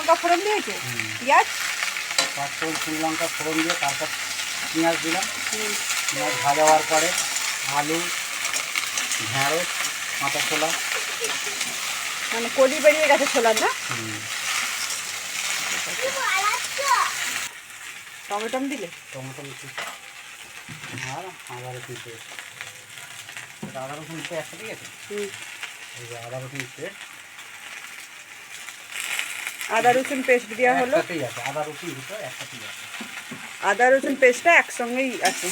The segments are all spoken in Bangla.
লঙ্কা ফোড়ন দিয়েছে, পেঁয়াজ পাঁচফোড়ন শুকনো লঙ্কা ফোড়ন দিয়ে তারপর পেঁয়াজ দিলাম। পেঁয়াজ ভাজা হওয়ার পরে আলু, ঢেঁড়স, কাঁচা ছোলা, মানে কলি বেরিয়ে গেছে ছোলার না। টমেটো দিলে, টমেটো আর আদা রসুন পেস্ট, আদা রসুন পেস্ট ঠিক আছে। এই যে আদা রসুন পেস্ট, আদা রসুন পেস্ট দেওয়া হলো। একসাথেই আছে, আদা রসুন দুটো একসাথেই আছে। আদা রসুন পেস্টটা একসঙ্গেই আছে।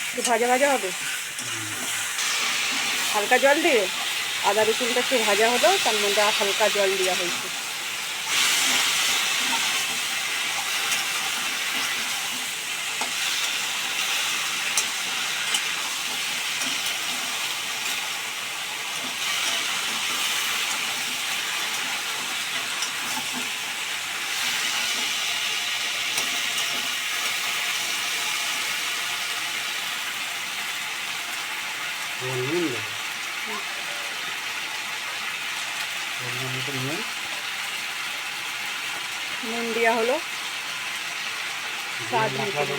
একটু ভাজা ভাজা হবে, হালকা জল দিয়ে আদা রসুনটা একটু ভাজা হলো, তার মধ্যে হালকা জল দেওয়া হয়েছে। নুন দেবো, নুন দেওয়া হলো, স্বাদ মতো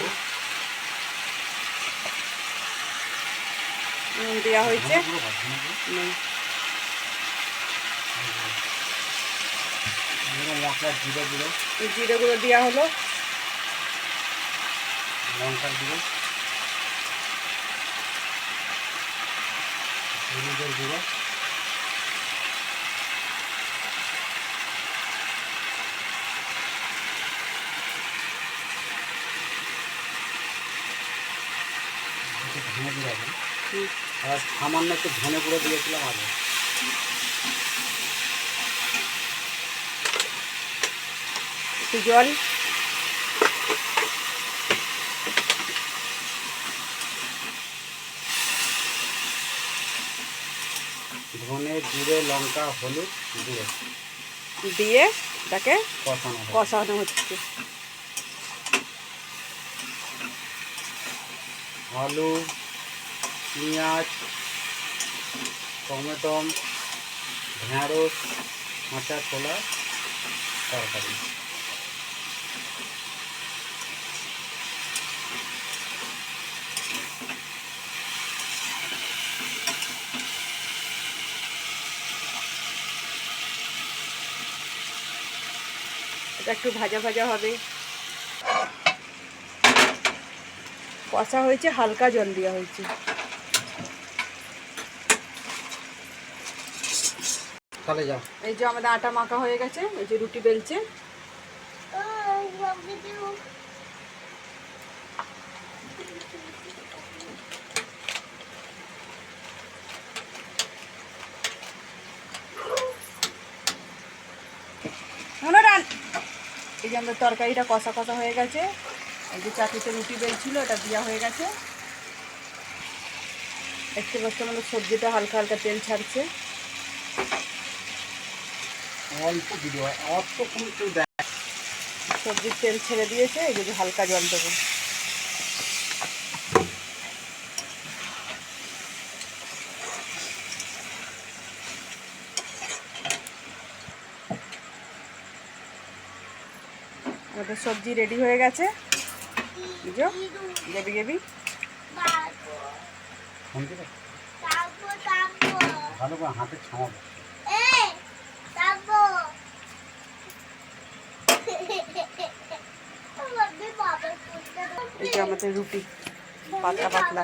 নুন দেওয়া হয়েছে। জিরে গুঁড়ো দেওয়া হলো, লঙ্কার গুঁড়ো, হলুদের গুঁড়ো, ধনে গুঁড়ো হবে, আর সামান্য একটু ধনে গুঁড়ো দিয়েছিলাম আগে। একটু জল, ধনে, জিরে, লঙ্কা, হলুদ গুঁড়ো দিয়ে তাকে কষানো কষানো হচ্ছে। আলু, পেঁয়াজ, টমেটো, ঢেঁড়স, কাঁচা ছোলা তরকারি। এটা একটু ভাজা ভাজা হবে, কষা হয়েছে, হালকা জল দেওয়া হয়েছে। তাহলে যাও, এই যে আমাদের আটা মাখা হয়ে গেছে, এই যে রুটি বেলছে। এই যে আমাদের তরকারিটা কষা কষা হয়ে গেছে, এই যে চাটুতে রুটি বেলছিল এটা দেওয়া হয়ে গেছে। দেখতে পাচ্ছি আমাদের সবজিটা হালকা হালকা তেল ছাড়ছে। সবজির তেল ছেড়ে দিয়েছে, এই যে হালকা জল দেবো। আমাদের সবজি রেডি হয়ে গেছে, বুঝো গেবি গেবি। ভালো করে হাতে ছামাবো। এই যে আমাদের রুটি পাতলা পাতলা।